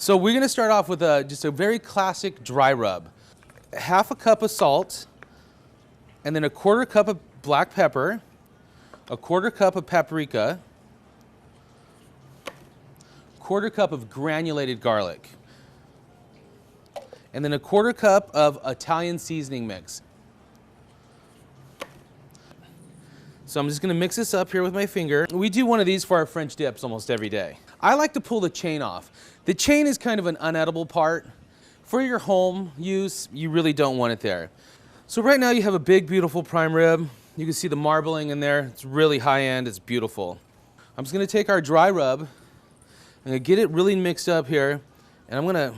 So we're gonna start off with just a very classic dry rub. Half a cup of salt, and then a quarter cup of black pepper, a quarter cup of paprika, quarter cup of granulated garlic, and then a quarter cup of Italian seasoning mix. So I'm just gonna mix this up here with my finger. We do one of these for our French dips almost every day. I like to pull the chain off. The chain is kind of an unedible part. For your home use, you really don't want it there. So right now you have a big, beautiful prime rib. You can see the marbling in there. It's really high end, it's beautiful. I'm just gonna take our dry rub, I'm gonna get it really mixed up here, and I'm gonna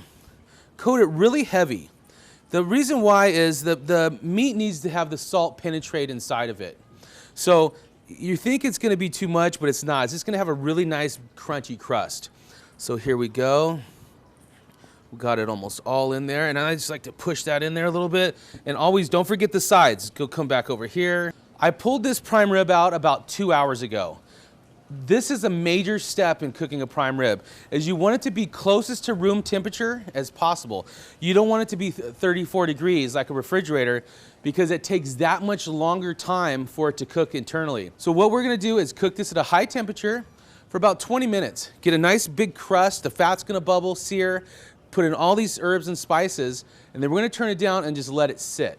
coat it really heavy. The reason why is that the meat needs to have the salt penetrate inside of it. So you think it's gonna be too much, but it's not. It's just gonna have a really nice crunchy crust. So here we go. We got it almost all in there, and I just like to push that in there a little bit. And always don't forget the sides. Go come back over here. I pulled this prime rib out about 2 hours ago. This is a major step in cooking a prime rib, is you want it to be closest to room temperature as possible. You don't want it to be 34 degrees like a refrigerator, because it takes that much longer time for it to cook internally. So what we're gonna do is cook this at a high temperature for about 20 minutes. Get a nice big crust, the fat's gonna bubble, sear, put in all these herbs and spices, and then we're gonna turn it down and just let it sit.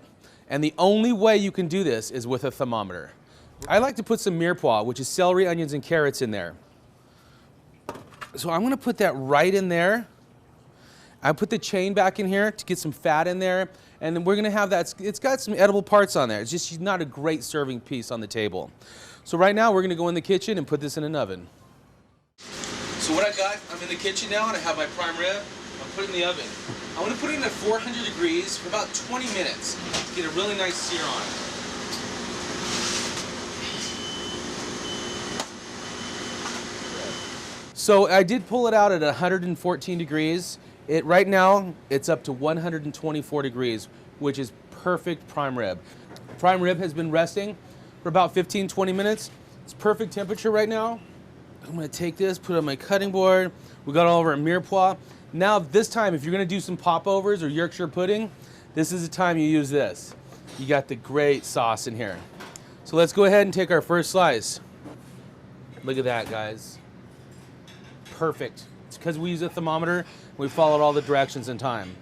And the only way you can do this is with a thermometer. I like to put some mirepoix, which is celery, onions, and carrots in there. So I'm gonna put that right in there. I put the chain back in here to get some fat in there, and then we're gonna have that, it's got some edible parts on there. It's just not a great serving piece on the table. So right now we're gonna go in the kitchen and put this in an oven. So what I got, I'm in the kitchen now and I have my prime rib. I'm putting it in the oven. I want to put it in at 400 degrees for about 20 minutes to get a really nice sear on it. So I did pull it out at 114 degrees. Right now, it's up to 124 degrees, which is perfect prime rib. Prime rib has been resting for about 15-20 minutes. It's perfect temperature right now. I'm gonna take this, put it on my cutting board. We got all of our mirepoix. Now this time, if you're gonna do some popovers or Yorkshire pudding, this is the time you use this. You got the great sauce in here. So let's go ahead and take our first slice. Look at that, guys. Perfect. It's because we use a thermometer, we followed all the directions in time.